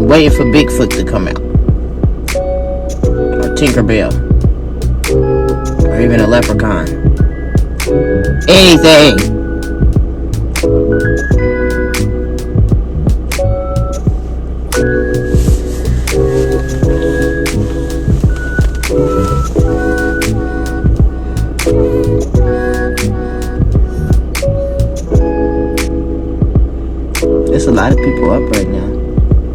Waiting for Bigfoot to come out, or Tinkerbell, or even a leprechaun. Anything. There's a lot of people up right now.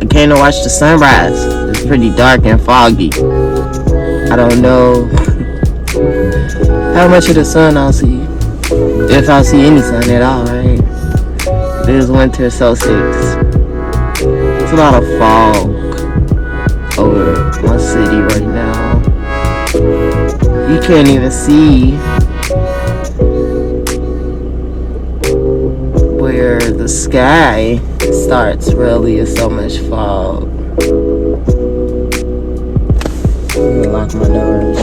I came to watch the sunrise. It's pretty dark and foggy. I don't know how much of the sun I'll see. If I'll see any sun at all, right? It is winter solstice. It's a lot of fog over my city right now. You can't even see where the sky starts, really. Is so much fog. Let me lock my door.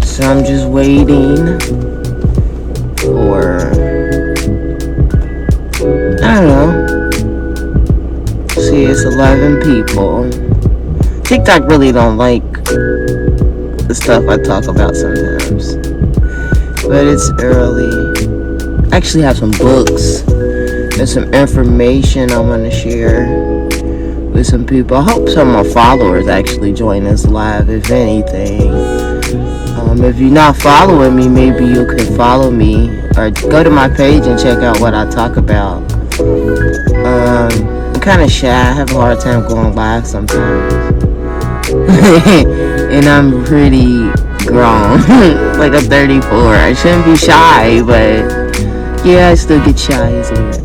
So I'm just waiting for, I don't know. See, it's 11 people. TikTok really don't like the stuff I talk about sometimes. But it's early. I actually have some books and some information I want to share with some people. I hope some of my followers actually join us live, if anything. If you're not following me, maybe you could follow me or go to my page and check out what I talk about. I'm kind of shy. I have a hard time going live sometimes. And I'm pretty grown. Like I'm 34. I shouldn't be shy, but yeah, I still get shy. It's weird.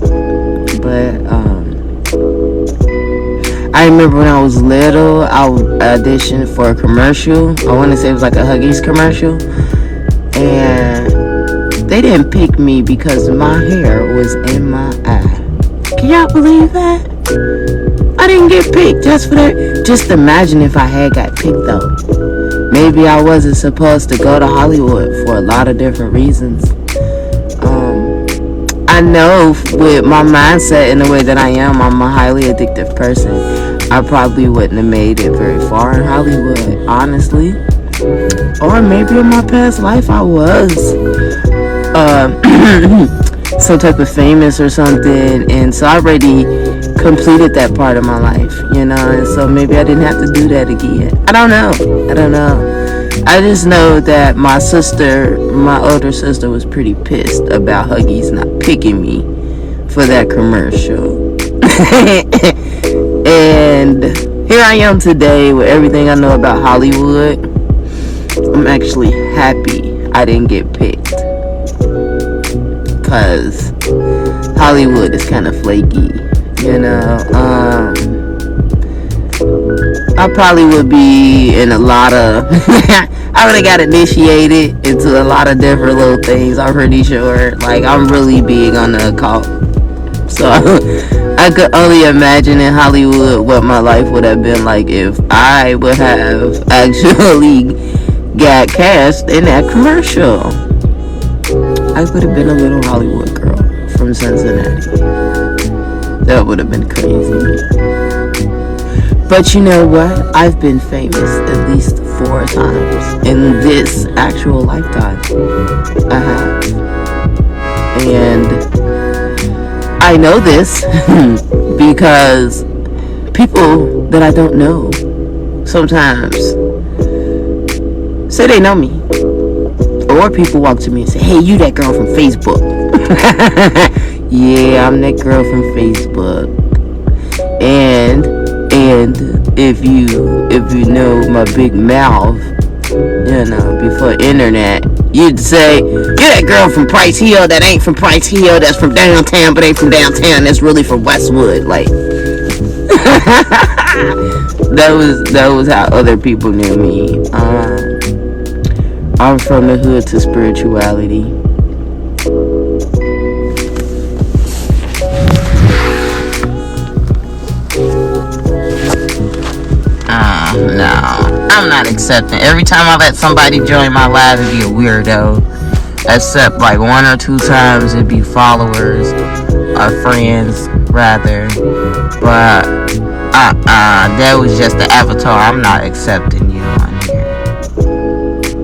But I remember when I was little, I auditioned for a commercial. I want to say it was like a Huggies commercial. And they didn't pick me because my hair was in my eye. Can y'all believe that? I didn't get picked just for that. Just imagine if I had got picked though. Maybe I wasn't supposed to go to Hollywood for a lot of different reasons. I know with my mindset and the way that I am, I'm a highly addictive person. I probably wouldn't have made it very far in Hollywood, honestly. Or maybe in my past life I was some type of famous or something, and so I already completed that part of my life, you know, and so maybe I didn't have to do that again. I don't know. I just know that my older sister was pretty pissed about Huggies not picking me for that commercial. And here I am today with everything I know about Hollywood. I'm actually happy I didn't get picked, because Hollywood is kind of flaky, you know. I probably would be in a lot of I would have got initiated into a lot of different little things, I'm pretty sure. Like, I'm really big on the occult, so I could only imagine in Hollywood what my life would have been like if I would have actually got cast in that commercial. I would have been a little Hollywood girl from Cincinnati. That would have been crazy. But you know what? I've been famous at least 4 times in this actual lifetime. I have. And I know this because people that I don't know sometimes say they know me. Or people walk to me and say, "Hey, you that girl from Facebook." Yeah, I'm that girl from Facebook. And if you know my big mouth, you know, before internet, You'd say, you're that girl from Price Hill that ain't from Price Hill, that's from downtown but ain't from downtown, that's really from Westwood. Like, that was how other people knew me. I'm from the hood to spirituality. No, I'm not accepting. Every time I let somebody join my live, it'd be a weirdo. Except like 1 or 2 times, it'd be followers or friends, rather. But that was just the avatar. I'm not accepting you on here.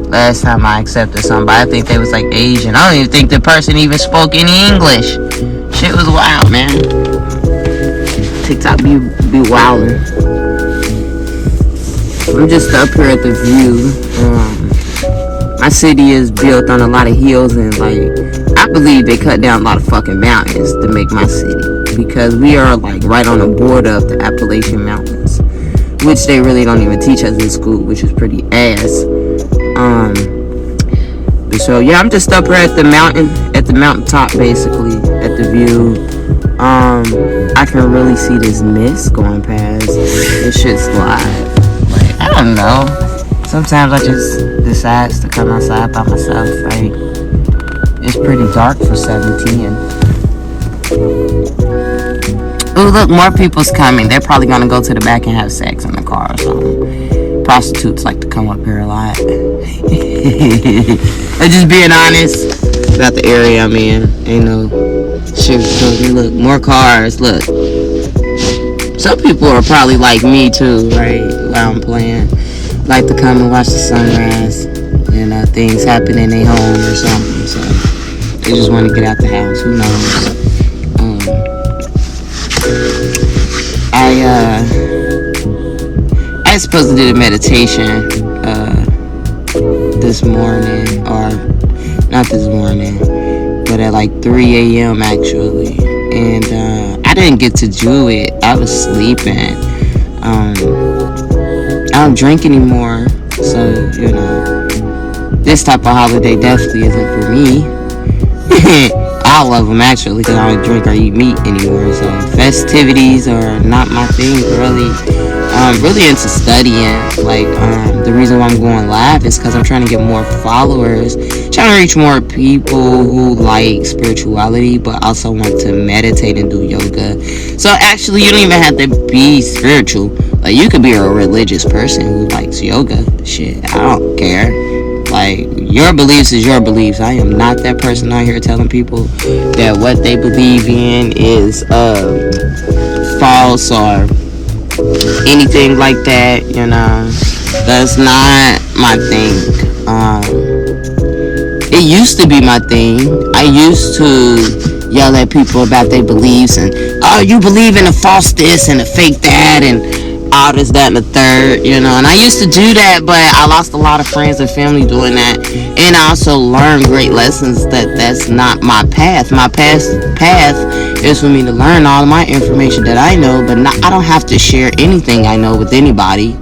Last time I accepted somebody, I think they was like Asian. I don't even think the person even spoke any English. Shit was wild, man. TikTok be wildin'. I'm just up here at the view. My city is built on a lot of hills, and like, I believe they cut down a lot of fucking mountains to make my city, because we are like right on the border of the Appalachian Mountains, which they really don't even teach us in school, which is pretty ass. So yeah, I'm just up here at the mountaintop, basically at the view. I can really see this mist going past. This shit's live. I don't know. Sometimes I just decide to come outside by myself, right? It's pretty dark for 17. Oh, look, more people's coming. They're probably gonna go to the back and have sex in the car or something. Prostitutes like to come up here a lot. I'm just being honest about the area I'm in. Ain't no shit. Look, more cars. Look. Some people are probably like me too, right? While I'm playing, like to come and watch the sunrise, and things happen in their home or something. So they just want to get out the house. Who knows? I supposed to do the meditation this morning, or not this morning, but at like 3 a.m. actually, and I didn't get to do it. I was sleeping. I don't drink anymore, so this type of holiday definitely isn't for me. All of them actually, because I don't drink or eat meat anymore. So festivities are not my thing, really. I'm really into studying. Like, the reason why I'm going live is because I'm trying to get more followers, trying to reach more people who like spirituality but also want to meditate and do yoga. So actually, you don't even have to be spiritual. Like, you could be a religious person who likes yoga. Shit, I don't care. Like, your beliefs is your beliefs. I am not that person out here telling people that what they believe in is false or anything like that. That's not my thing. It used to be my thing. I used to yell at people about their beliefs and, oh, you believe in a false this and a fake that and all this, that, and the third, and I used to do that, but I lost a lot of friends and family doing that, and I also learned great lessons that that's not my path. My path is for me to learn all of my information that I know, but I don't have to share anything I know with anybody.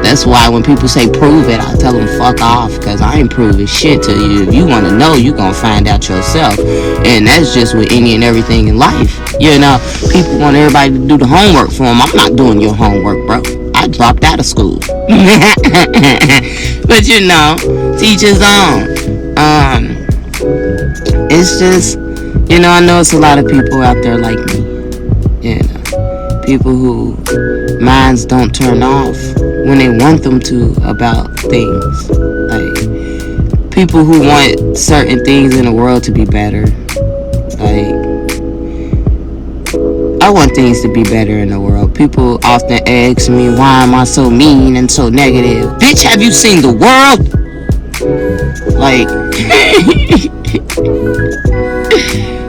That's why when people say prove it, I tell them fuck off, because I ain't proving shit to you. If you want to know, you gonna find out yourself, and that's just with any and everything in life. People want everybody to do the homework for them. I'm not doing your homework, bro. I dropped out of school. But teach his own. It's just, I know it's a lot of people out there like me. People who minds don't turn off when they want them to about things. Like, people who want certain things in the world to be better. Like, I want things to be better in the world. People often ask me, why am I so mean and so negative? Bitch, have you seen the world? Like,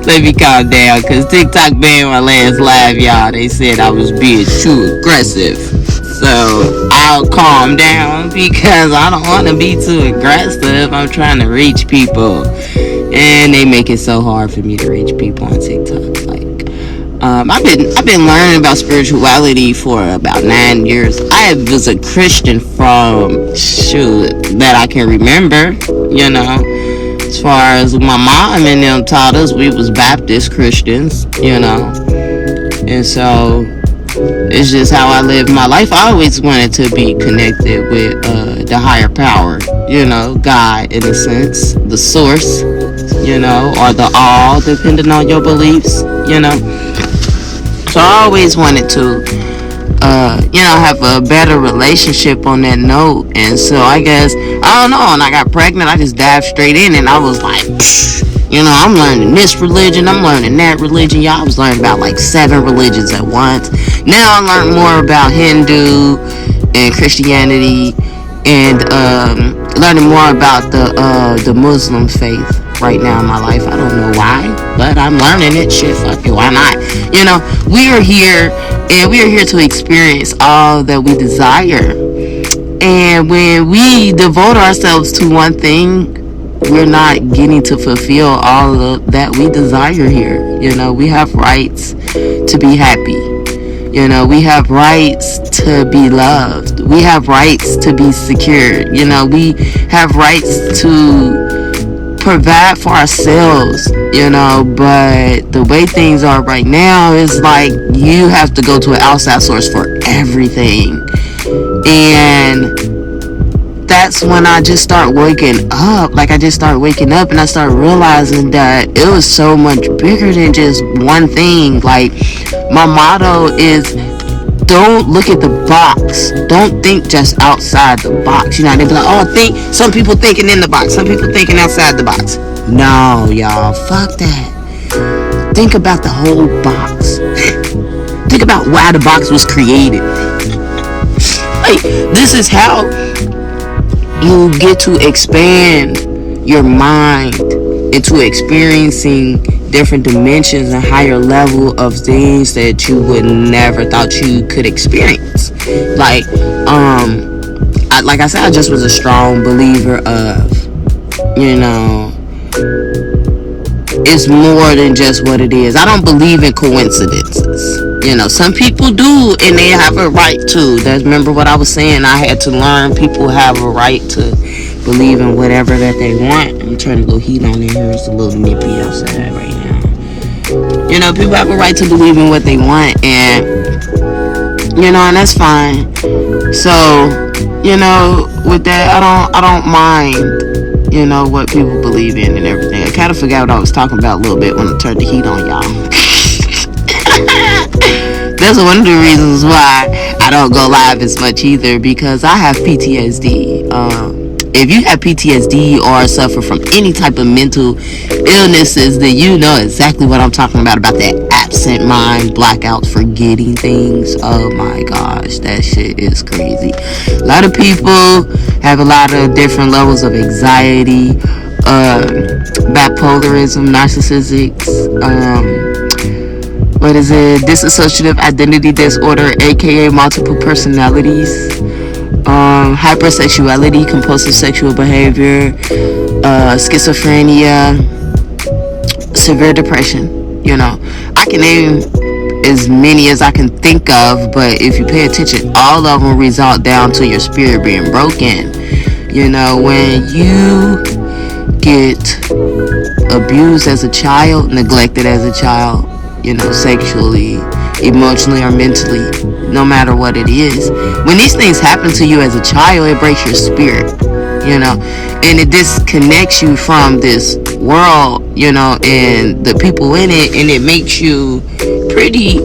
let me calm down, because TikTok banned my last live, y'all. They said I was being too aggressive. So I'll calm down, because I don't want to be too aggressive. I'm trying to reach people, and they make it so hard for me to reach people on TikTok. Like, I've been learning about spirituality for about 9 years. I was a Christian from that I can remember, As far as my mom and them taught us, we was Baptist Christians, and so it's just how I live my life. I always wanted to be connected with the higher power, God in a sense, the source, or the all, depending on your beliefs, So I always wanted to, have a better relationship on that note. And so I guess, I don't know, when I got pregnant, I just dived straight in and I was like, I'm learning this religion, I'm learning that religion. Y'all, I was learning about like 7 religions at once. Now I learned more about Hindu and Christianity and learning more about the Muslim faith right now in my life. I don't know why, but I'm learning it. Shit, fuck it, why not? We are here, and we are here to experience all that we desire. And when we devote ourselves to one thing, we're not getting to fulfill all that we desire here. We have rights to be happy. We have rights to be loved. We have rights to be secured. We have rights to provide for ourselves, but the way things are right now is like you have to go to an outside source for everything. And that's when I just start waking up. Like, I just start waking up and I start realizing that it was so much bigger than just one thing. Like, my motto is, don't look at the box. Don't think just outside the box. They be like, some people thinking in the box, some people thinking outside the box. No, y'all, fuck that. Think about the whole box. Think about why the box was created. Like, this is how you get to expand your mind into experiencing different dimensions and higher level of things that you would never thought you could experience. Like I said, I just was a strong believer of, it's more than just what it is. I don't believe in coincidences. Some people do, and they have a right to. Remember what I was saying? I had to learn people have a right to believe in whatever that they want. I'm turning a little heat on in here. It's a little nippy outside right now. People have a right to believe in what they want, and and that's fine. So, with that, I don't mind, what people believe in and everything. I kind of forgot what I was talking about a little bit when I turned the heat on, y'all. That's one of the reasons why I don't go live as much either, because I have PTSD. If you have PTSD or suffer from any type of mental illnesses, then you know exactly what I'm talking about that absent mind, blackout, forgetting things. Oh my gosh, that shit is crazy. A lot of people have a lot of different levels of anxiety, bipolarism, narcissistics, dissociative identity disorder, aka multiple personalities, hypersexuality, compulsive sexual behavior, schizophrenia, severe depression. I can name as many as I can think of, but if you pay attention, all of them result down to your spirit being broken. When you get abused as a child, neglected as a child, sexually, emotionally, or mentally, no matter what it is. When these things happen to you as a child, it breaks your spirit, and it disconnects you from this world, and the people in it, and it makes you pretty,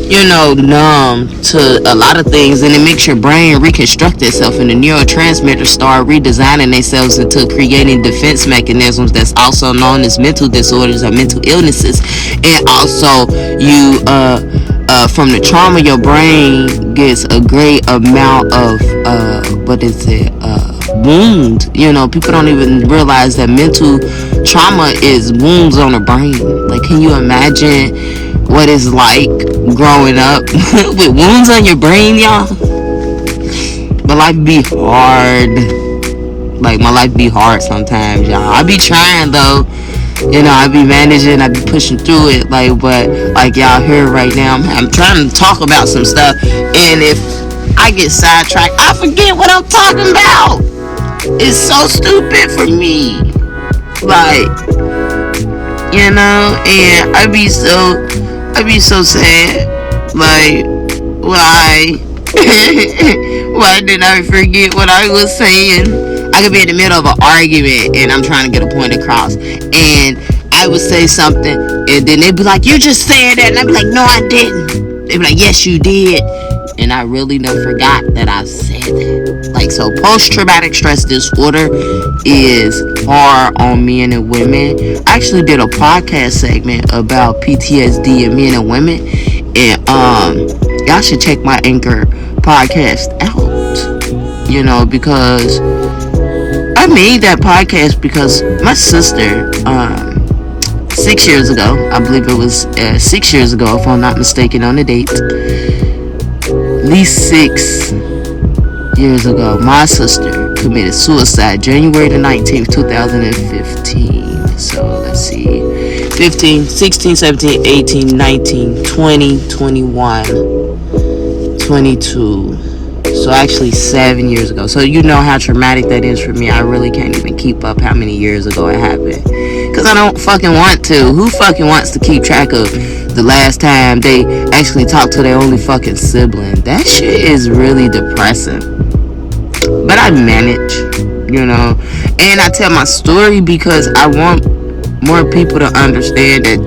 numb to a lot of things, and it makes your brain reconstruct itself, and the neurotransmitters start redesigning themselves into creating defense mechanisms that's also known as mental disorders or mental illnesses. And also, you from the trauma, your brain gets a great amount of wound. People don't even realize that mental trauma is wounds on the brain. Like, can you imagine what it's like growing up with wounds on your brain, y'all? But life be hard. Like, my life be hard sometimes, y'all. I be trying, though. I be managing, I be pushing through it, but y'all hear right now, I'm trying to talk about some stuff, and if I get sidetracked, I forget what I'm talking about. It's so stupid for me. Like, you know, and I'd be so sad. Like, why? Why did I forget what I was saying? I could be in the middle of an argument and I'm trying to get a point across, and I would say something, and then they'd be like, "You just said that," and I'd be like, "No, I didn't." They'd be like, "Yes, you did," and I really done forgot that I said that. Like, so post-traumatic stress disorder is hard on men and women. I actually did a podcast segment about PTSD in men and women, and y'all should check my Anchor podcast out. You know, because I made that podcast because my sister, 6 years ago, I believe it was 6 years ago, if I'm not mistaken on the date, at least 6 years ago, my sister committed suicide January the 19th, 2015. So let's see, 15, 16, 17, 18, 19, 20, 21, 22. So actually 7 years ago. So you know how traumatic that is for me. I really can't even keep up how many years ago it happened, because I don't fucking want to. Who fucking wants to keep track of the last time they actually talked to their only fucking sibling? That shit is really depressing. But I manage, you know, and I tell my story because I want more people to understand that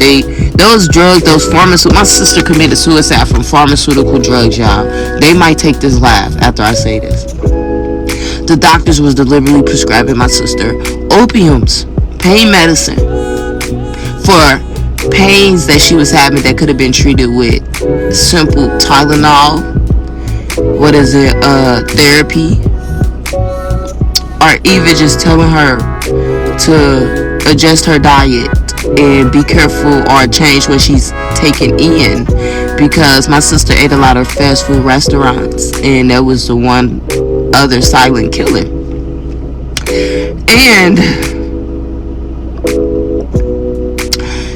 those drugs, those pharmaceutical, my sister committed suicide from pharmaceutical drugs, y'all. They might take this laugh after I say this. The doctors was deliberately prescribing my sister opiums, pain medicine, for pains that she was having that could have been treated with simple Tylenol, therapy, or even just telling her to adjust her diet and be careful or change what she's taking in, because my sister ate a lot of fast food restaurants, and that was the one other silent killer. And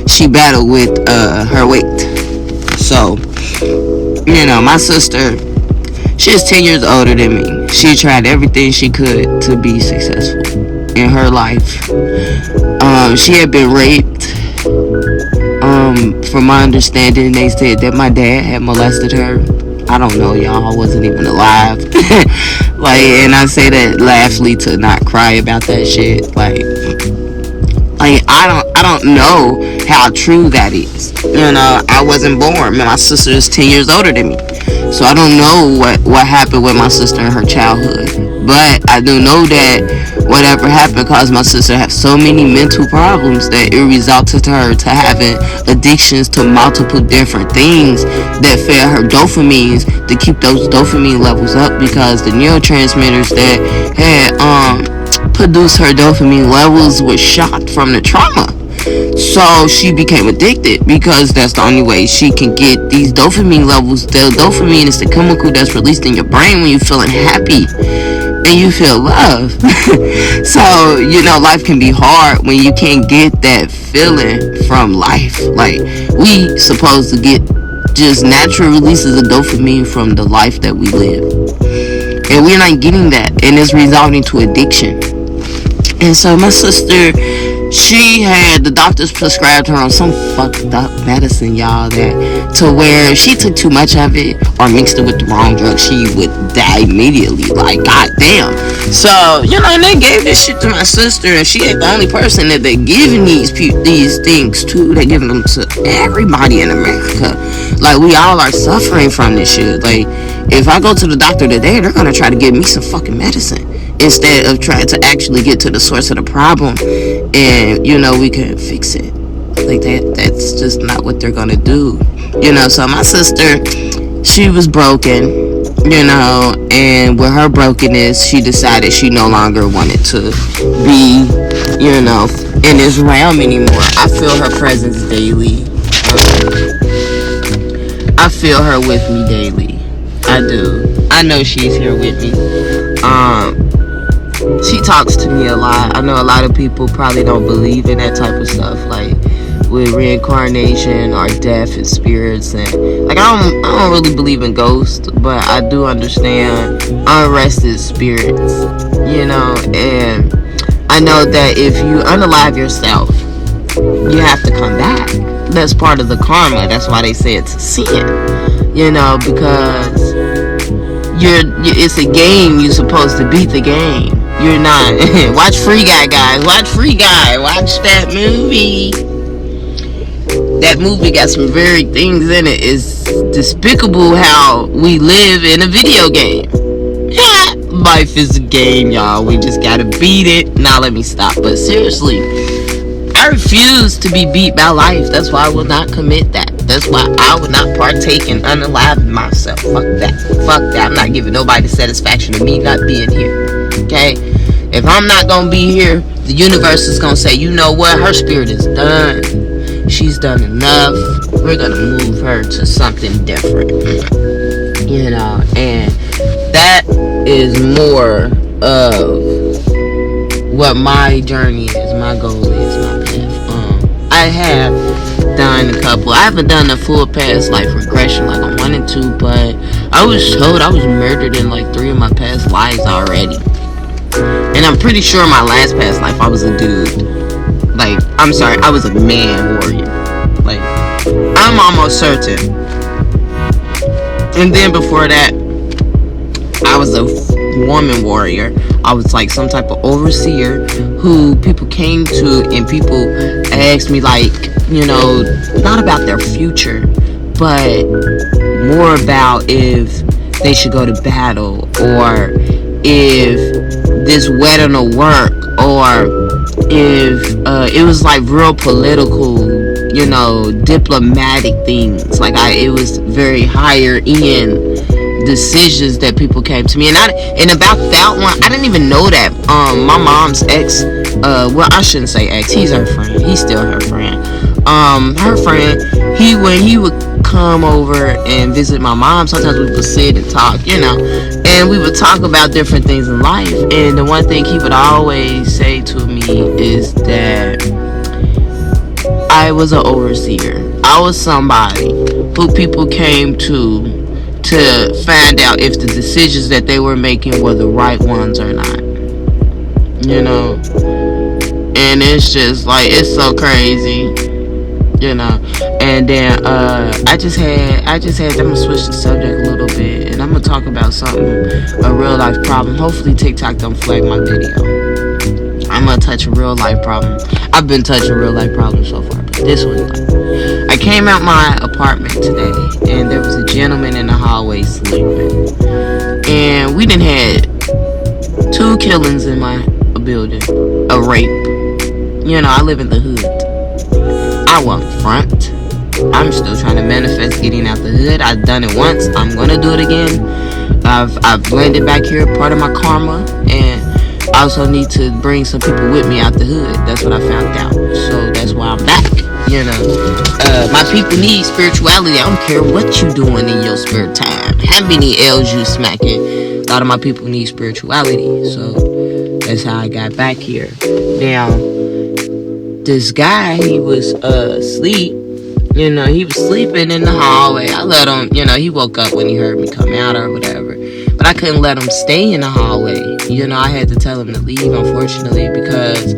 she battled with her weight. So, you know, my sister, she's 10 years older than me. She tried everything she could to be successful in her life. She had been raped. From my understanding, they said that my dad had molested her. I don't know, y'all. I wasn't even alive. Like, and I say that laughingly to not cry about that shit. Like I don't know how true that is. You know, I wasn't born. My sister is 10 years older than me, so I don't know what happened with my sister in her childhood. But I do know that whatever happened caused my sister to have so many mental problems that it resulted to her to having addictions to multiple different things that fed her dopamines to keep those dopamine levels up, because the neurotransmitters that had produced her dopamine levels were shot from the trauma. So she became addicted, because that's the only way she can get these dopamine levels. The dopamine is the chemical that's released in your brain when you're feeling happy and you feel love. So, you know, life can be hard when you can't get that feeling from life. Like, we supposed to get just natural releases of dopamine from the life that we live, and we're not getting that, and it's resulting to addiction. And so my sister, she had the doctors prescribed her on some fucked up medicine, y'all, that to where she took too much of it or mixed it with the wrong drug, she would die immediately. Like, goddamn. So, you know, and they gave this shit to my sister, and she ain't the only person that they're giving these things to. They're giving them to everybody in America. Like, we all are suffering from this shit. Like, if I go to the doctor today, they're gonna try to give me some fucking medicine instead of trying to actually get to the source of the problem, and, you know, we can fix it. Like, that's just not what they're gonna do, you know. So my sister, she was broken, you know, and with her brokenness, she decided she no longer wanted to be, you know, in this realm anymore. I feel her presence daily. I feel her with me daily. I do. I know she's here with me. She talks to me a lot. I know a lot of people probably don't believe in that type of stuff, like with reincarnation or death and spirits, and like I don't really believe in ghosts, but I do understand unrested spirits, you know. And I know that if you unalive yourself, you have to come back. That's part of the karma. That's why they say it's a sin. You know, because it's a game. You're supposed to beat the game. You're not. Watch Free Guy, guys. Watch Free Guy. Watch that movie. That movie got some very things in it. It's despicable how we live in a video game. Life is a game, y'all. We just gotta beat it. Now let me stop. But seriously, I refuse to be beat by life. That's why I will not commit that. That's why I would not partake in unaliving myself. Fuck that. Fuck that. I'm not giving nobody the satisfaction of me not being here. Okay? If I'm not gonna be here, the universe is gonna say, you know what? Her spirit is done. She's done enough. We're gonna move her to something different. You know, and that is more of what my journey is, my goal is, my path. I have done a couple. I haven't done a full past life regression like I wanted to, but I was told I was murdered in like 3 of my past lives already. And I'm pretty sure my last past life I was a dude. Like, I'm sorry, I was a man warrior. Like, I'm almost certain. And then before that, I was a woman warrior. I was like some type of overseer who people came to, and people asked me, like, you know, not about their future, but more about if they should go to battle, or if this wedding will work, or if it was like real political, you know, diplomatic things. Like, it was very higher end decisions that people came to me, and about that one, I didn't even know that my mom's ex, well, I shouldn't say ex, he's her friend, he's still her friend, her friend, when he would come over and visit my mom, sometimes we would sit and talk, you know, and we would talk about different things in life. And the one thing he would always say to me is that I was an overseer. I was somebody who people came to find out if the decisions that they were making were the right ones or not. You know? And it's just like, it's so crazy. You know? And then I just had I'm gonna switch the subject a little bit, and I'm gonna talk about something, a real life problem. Hopefully TikTok don't flag my video. I'm gonna touch a real life problem. I've been touching real life problems so far, but this one, like, I came out my apartment today, and there was a gentleman in the hallway sleeping, and we done had 2 killings in my building, a rape. You know, I live in the hood. I won't front. I'm still trying to manifest getting out the hood. I've done it once. I'm gonna do it again. I've landed back here, part of my karma, and I also need to bring some people with me out the hood. That's what I found out. So that's why I'm back. You know, my people need spirituality. I don't care what you doing in your spare time, how many L's you smacking. A lot of my people need spirituality. So that's how I got back here. Now, this guy, he was asleep. You know, he was sleeping in the hallway. I let him, you know, he woke up when he heard me come out or whatever. But I couldn't let him stay in the hallway. You know, I had to tell him to leave, unfortunately, because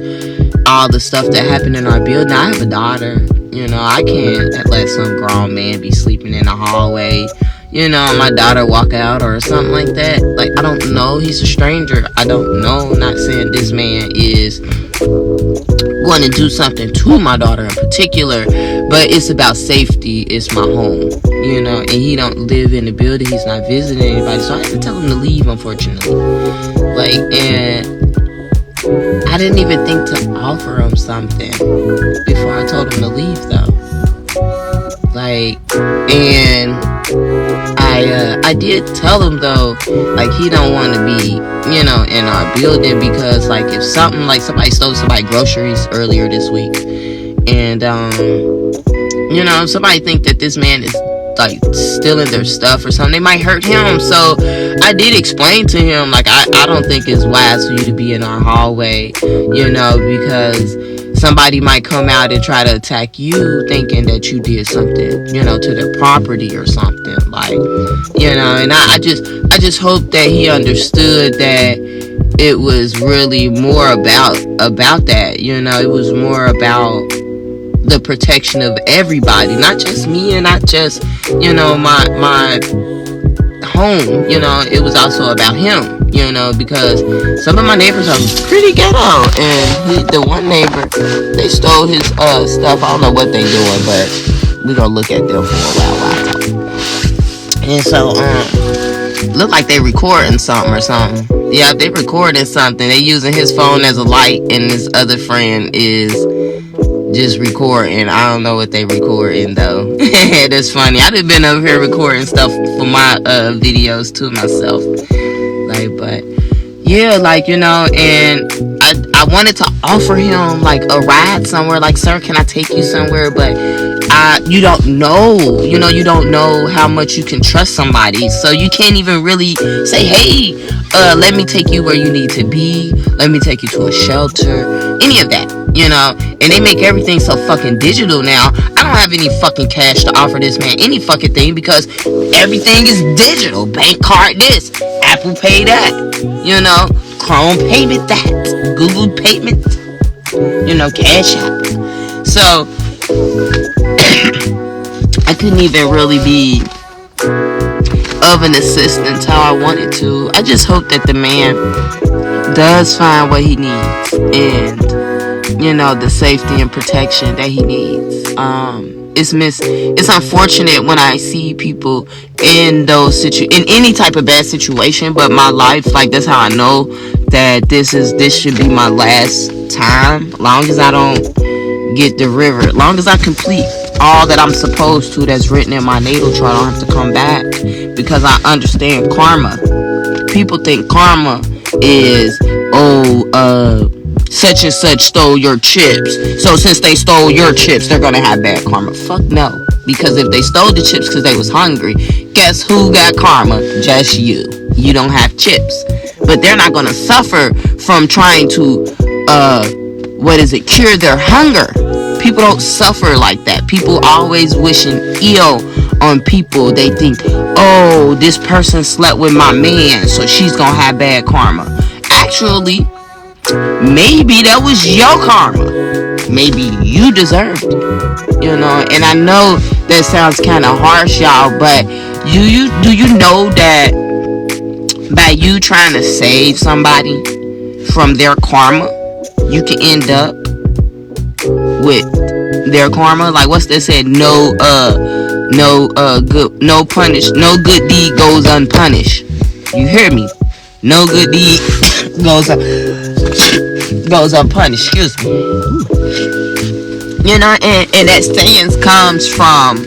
all the stuff that happened in our building. I have a daughter. You know, I can't let some grown man be sleeping in the hallway. You know, my daughter walk out or something like that. Like, I don't know. He's a stranger. I don't know. I'm not saying this man is going to do something to my daughter in particular, but it's about safety. It's my home, you know, and he don't live in the building. He's not visiting anybody, so I had to tell him to leave, unfortunately. Like, and I didn't even think to offer him something before I told him to leave, though. Like, and I did tell him, though, like, he don't want to be, you know, in our building, because, like, if something, like, somebody stole somebody groceries earlier this week, and you know, if somebody think that this man is, like, stealing their stuff or something, they might hurt him. So I did explain to him, like, I don't think it's wise for you to be in our hallway, you know, because somebody might come out and try to attack you thinking that you did something, you know, to their property or something, like, you know. And I just hope that he understood that it was really more about that. You know, it was more about the protection of everybody, not just me and not just, you know, my home. You know, it was also about him, you know, because some of my neighbors are pretty ghetto, and the one neighbor, they stole his stuff. I don't know what they doing, but we gonna look at them for a while. And so look like they recording something or something. Yeah, they recording something. They using his phone as a light, and this other friend is just recording. I don't know what they recording though. That's funny. I done been over here recording stuff for my videos too myself. Like, but yeah, like, you know, and I wanted to offer him like a ride somewhere. Like, sir, can I take you somewhere? But you don't know, you know, you don't know how much you can trust somebody, so you can't even really say, hey, let me take you where you need to be, let me take you to a shelter, any of that, you know. And they make everything so fucking digital now. I don't have any fucking cash to offer this man any fucking thing, because everything is digital. Bank card this, Apple Pay that, you know, Chrome payment that, Google payment, you know, Cash App. So I couldn't even really be of an assistance how I wanted to. I just hope that the man does find what he needs, and, you know, the safety and protection that he needs. It's unfortunate when I see people in those in any type of bad situation, but my life, like, that's how I know that this should be my last time. Long as I don't get the river, long as I complete all that I'm supposed to, that's written in my natal chart, I don't have to come back, because I understand karma. People think karma is, such and such stole your chips, so since they stole your chips, they're gonna have bad karma. Fuck no. Because if they stole the chips because they was hungry, guess who got karma? Just you. You don't have chips. But they're not gonna suffer from trying to cure their hunger. People don't suffer like that. People always wishing ill on people. They think, oh, this person slept with my man, so she's gonna have bad karma. Actually, maybe that was your karma. Maybe you deserved it, you know. And I know that sounds kind of harsh, y'all, but do you know that by you trying to save somebody from their karma, you can end up with their karma? Like, what's that said? No good deed goes unpunished. You hear me? No good deed goes unpunished. Excuse me. You know, and that stance comes from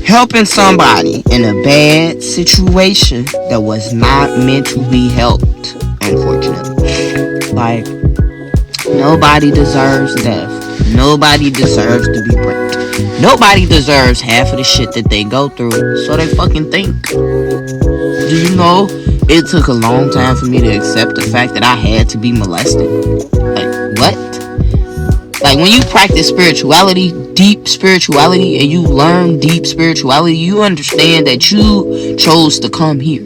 helping somebody in a bad situation that was not meant to be helped, unfortunately. Like, nobody deserves death. Nobody deserves to be raped. Nobody deserves half of the shit that they go through, so they fucking think. Do you know, it took a long time for me to accept the fact that I had to be molested? Like, what? Like, when you practice spirituality, deep spirituality, and you learn deep spirituality, you understand that you chose to come here.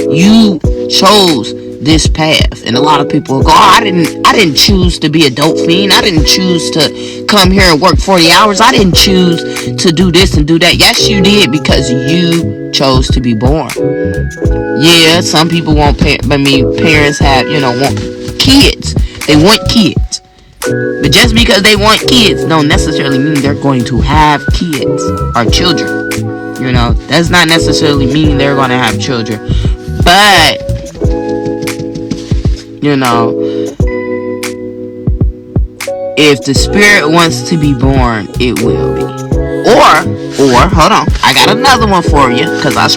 You chose this path. And a lot of people will go, oh, I didn't choose to be a dope fiend. I didn't choose to come here and work 40 hours. I didn't choose to do this and do that. Yes, you did, because you chose to be born. Yeah, some people parents have, want kids. They want kids. But just because they want kids don't necessarily mean they're going to have kids or children. Does not necessarily mean they're going to have children. But, if the spirit wants to be born, it will be. Or, hold on, I got another one for you, because I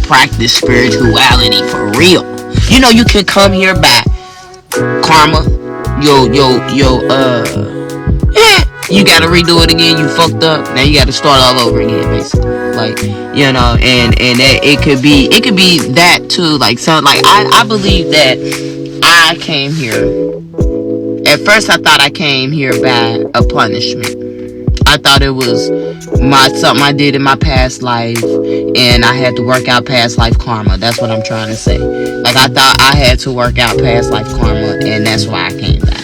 practice spirituality for real. You can come here by karma. You gotta redo it again. You fucked up. Now you gotta start all over again, basically. Like, and it could be that too. Like, so, like, I believe that I came here. At first, I thought I came here by a punishment. I thought it was something I did in my past life, and I had to work out past life karma. That's what I'm trying to say. Like, I thought I had to work out past life karma, and that's why I came back.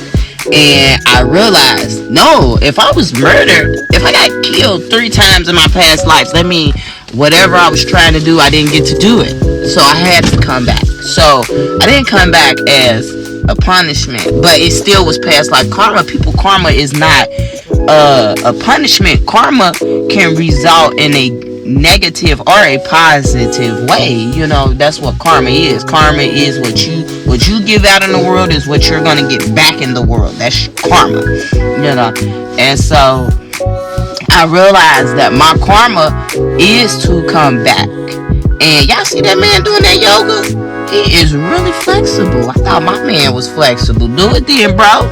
And I realized, no, if I was murdered, if I got killed 3 times in my past lives, that means whatever I was trying to do, I didn't get to do it. So I had to come back. So I didn't come back as a punishment, but it still was past life karma. People, karma is not a punishment. Karma can result in a negative or a positive way. You know, that's what karma is. Karma is what you give out in the world is what you're gonna get back in the world. That's karma. You know, and so I realized that my karma is to come back. And y'all see that man doing that yoga? He is really flexible. I thought my man was flexible. Do it then, bro.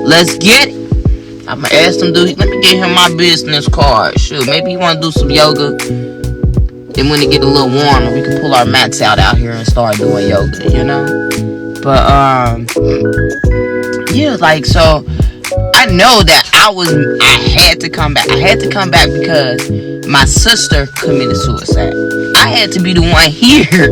Let's get it. I'm gonna ask him, let me get him my business card. Shoot, maybe he wanna do some yoga. Then when it get a little warmer, we can pull our mats out here and start doing yoga, you know? But, yeah, like, so, I know that I had to come back. I had to come back because my sister committed suicide. I had to be the one here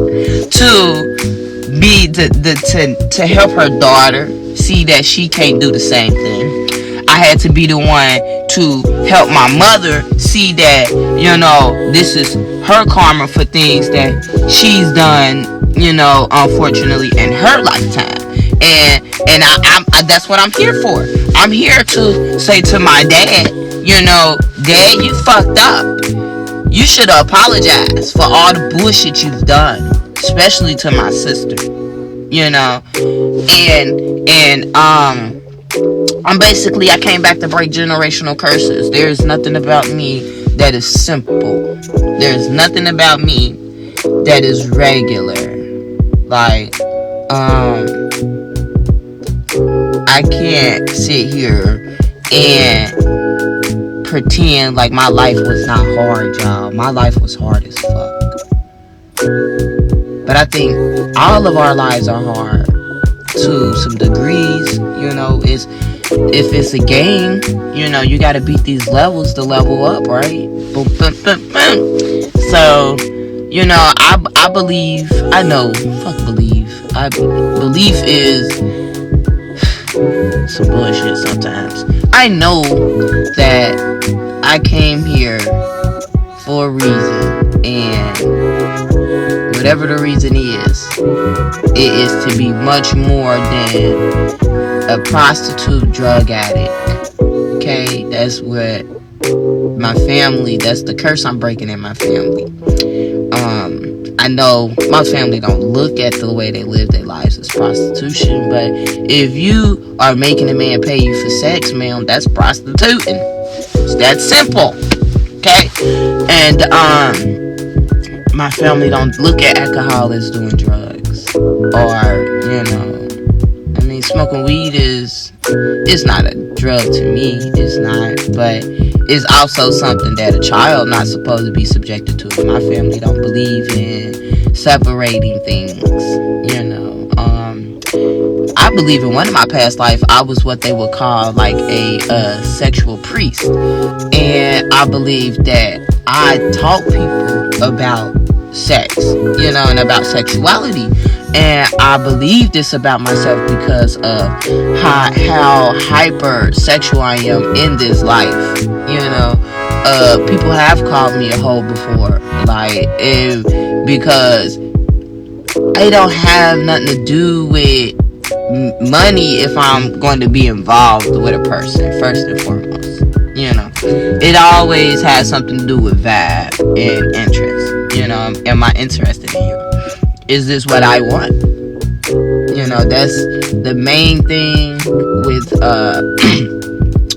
to help her daughter see that she can't do the same thing. I had to be the one to help my mother see that, you know, this is her karma for things that she's done, you know, unfortunately in her lifetime. And I that's what I'm here for. I'm here to say to my dad, you know, Dad, you fucked up. You should apologize for all the bullshit you've done, especially to my sister, you know. And I came back to break generational curses. There's nothing about me that is simple. There's nothing about me that is regular. Like, I can't sit here and pretend like my life was not hard, y'all. My life was hard as fuck. But I think all of our lives are hard to some degrees. You know, if it's a game, you know, you gotta beat these levels to level up, right? Boom, boom, boom, boom. So, you know, I believe, I know, fuck believe. Belief is some bullshit sometimes. I know that I came here for a reason, and whatever the reason is, it is to be much more than a prostitute, drug addict. Okay, that's what my family, that's the curse I'm breaking in my family. I know my family don't look at the way they live their lives as prostitution, but if you are making a man pay you for sex, ma'am, that's prostituting. It's that simple. Okay? And my family don't look at alcohol as doing drugs, or, you know, I mean, smoking weed it's not a drug to me. It's not, but it's also something that a child not supposed to be subjected to. My family don't believe in separating things, you know. I believe in one of my past life, I was what they would call like a sexual priest, and I believe that I taught people about sex, you know, and about sexuality. And I believe this about myself because of how hyper-sexual I am in this life. You know, people have called me a hoe before, like, because it don't have nothing to do with money if I'm going to be involved with a person, first and foremost. You know, it always has something to do with vibe and interest. You know, am I interested in you? Is this what I want? You know, that's the main thing with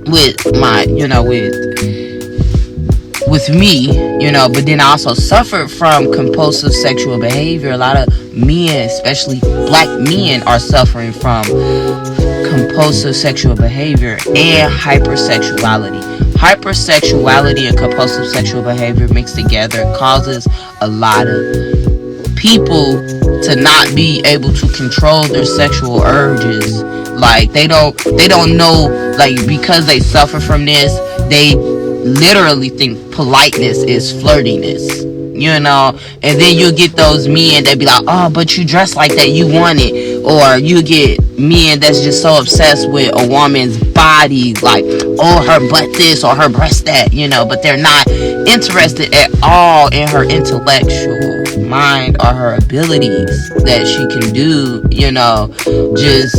with my, you know, with me, you know. But then I also suffered from compulsive sexual behavior. A lot of men, especially black men, are suffering from compulsive sexual behavior and hypersexuality. Hypersexuality and compulsive sexual behavior mixed together causes a lot of people to not be able to control their sexual urges. Like, they don't know, like, because they suffer from this, they literally think politeness is flirtiness. You know, and then you get those men that be like, oh, but you dress like that, you want it. Or you get men that's just so obsessed with a woman's body, like, oh, her butt this or her breast that, you know, but they're not interested at all in her intellectual mind or her abilities that she can do, you know, just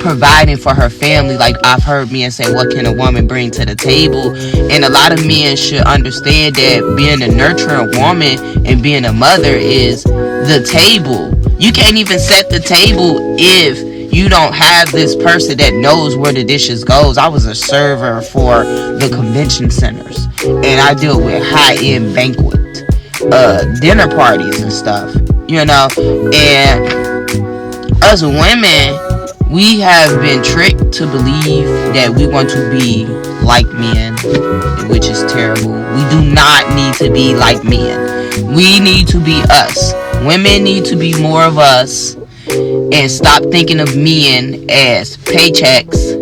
providing for her family. Like, I've heard men say, what can a woman bring to the table? And a lot of men should understand that being a nurturing woman and being a mother is the table. You can't even set the table if you don't have this person that knows where the dishes goes. I was a server for the convention centers, and I deal with high-end banquet dinner parties and stuff, you know. And us women, we have been tricked to believe that we want to be like men, which is terrible. We do not need to be like men. We need to be us. Women need to be more of us and stop thinking of men as paychecks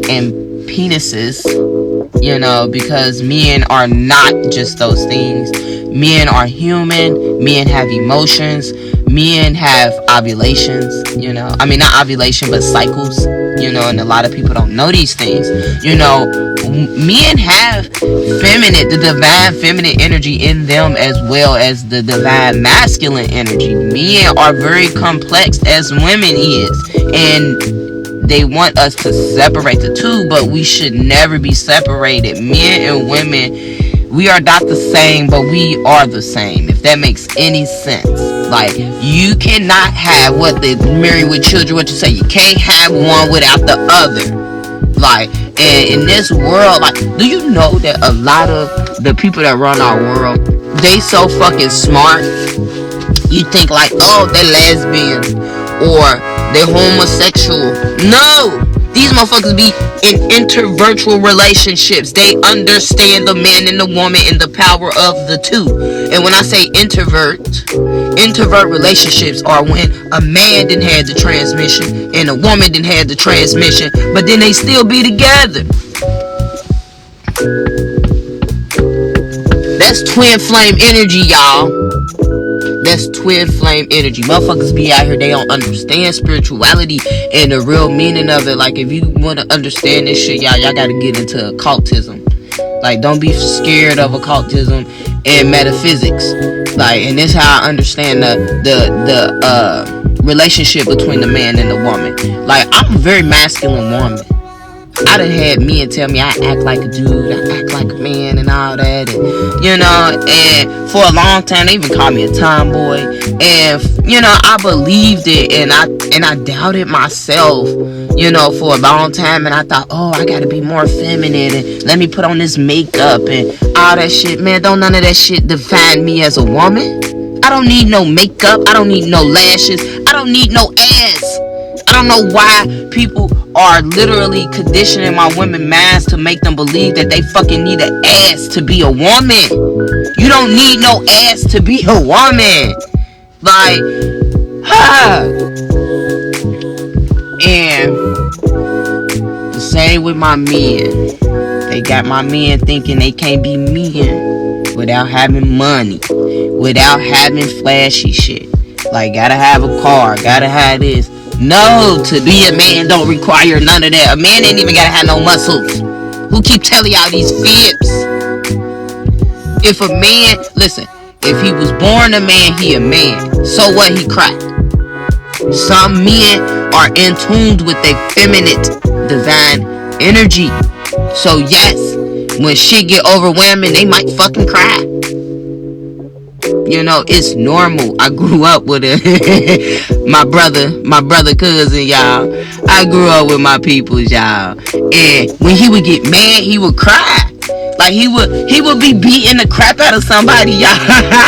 and penises, you know, because men are not just those things. Men are human. Men have emotions. Men have ovulations, you know. I mean, not ovulation, but cycles, you know, and a lot of people don't know these things. You know, men have the divine feminine energy in them as well as the divine masculine energy. Men are very complex as women is, and they want us to separate the two, but we should never be separated. Men and women, we are not the same, but we are the same, if that makes any sense. Like, you cannot have what the Married with Children, what you say, you can't have one without the other. Like, and in this world, like, do you know that a lot of the people that run our world, they so fucking smart? You think like, oh, they're lesbians or they're homosexual. No! These motherfuckers be in intervirtual relationships. They understand the man and the woman and the power of the two. And when I say introvert relationships are when a man didn't have the transmission and a woman didn't have the transmission, but then they still be together. That's twin flame energy, y'all. That's twin flame energy. Motherfuckers be out here, they don't understand spirituality and the real meaning of it. Like, if you want to understand this shit, y'all gotta get into occultism. Like, don't be scared of occultism and metaphysics. Like, and this is how I understand the relationship between the man and the woman. Like, I'm a very masculine woman. I done had men tell me I act like a dude, I act like a man and all that, and, you know, and for a long time they even called me a tomboy, and, you know, I believed it, and I doubted myself, you know, for a long time, and I thought, oh, I gotta be more feminine, and let me put on this makeup, and all that shit. Man, don't none of that shit define me as a woman. I don't need no makeup, I don't need no lashes, I don't need no ass. I don't know why people are literally conditioning my women minds to make them believe that they fucking need an ass to be a woman. You don't need no ass to be a woman. Like, and the same with my men. They got my men thinking they can't be men without having money, without having flashy shit. Like, gotta have a car, gotta have this. No, to be a man don't require none of that. A man ain't even gotta have no muscles. Who keep telling y'all these fibs? If a man, listen, if he was born a man, he a man. So what, he cry? Some men are in tune with their feminine divine energy. So yes, when shit get overwhelming, they might fucking cry. You know, it's normal. I grew up with my brother cousin, y'all. I grew up with my peoples, y'all. And when he would get mad, he would cry. Like, he would be beating the crap out of somebody, y'all.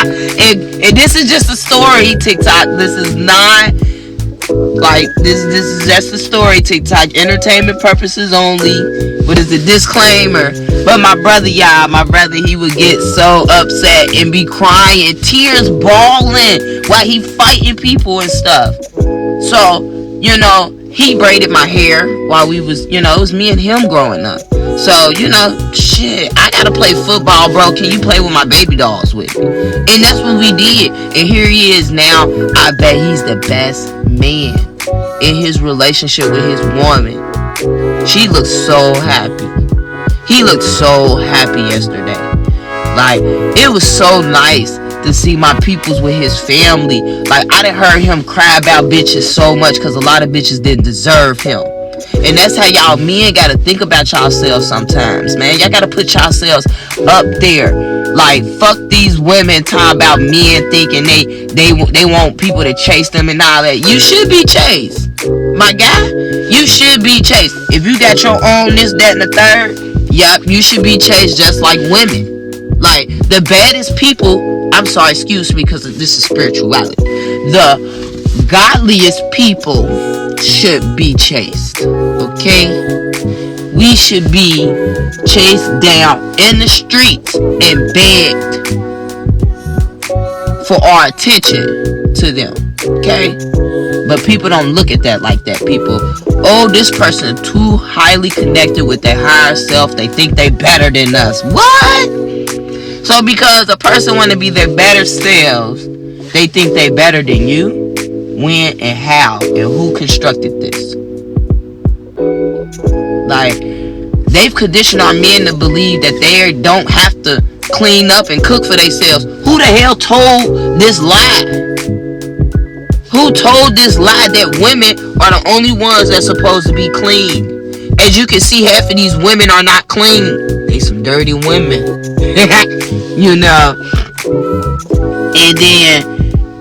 and this is just a story, TikTok. This is not like this is just a story, TikTok. Entertainment purposes only. But it's a disclaimer. But my brother, y'all, he would get so upset and be crying, tears bawling while he fighting people and stuff. So, you know, he braided my hair while we was, it was me and him growing up. So, shit, I gotta play football, bro. Can you play with my baby dolls with me? And that's what we did. And here he is now. I bet he's the best man in his relationship with his woman. She looks so happy. He looked so happy yesterday. Like, it was so nice to see my peoples with his family. Like, I done heard him cry about bitches so much because a lot of bitches didn't deserve him. And that's how y'all men gotta think about yourselves sometimes, man. Y'all gotta put yourselves up there. Like, fuck these women talking about men thinking they want people to chase them and all that. You should be chased, my guy. You should be chased. If you got your own this, that, and the third, yup, you should be chased just like women. Like, the baddest people, I'm sorry, excuse me, because this is spirituality. The godliest people should be chased, okay? We should be chased down in the streets and begged for our attention to them, okay? But people don't look at that like that. People, oh, this person is too highly connected with their higher self. They think they better than us. What? So because a person want to be their better selves, they think they better than you? When and how and who constructed this? Like, they've conditioned our men to believe that they don't have to clean up and cook for themselves. Who the hell told this lie? Who told this lie that women are the only ones that's supposed to be clean? As you can see, half of these women are not clean. They some dirty women. And then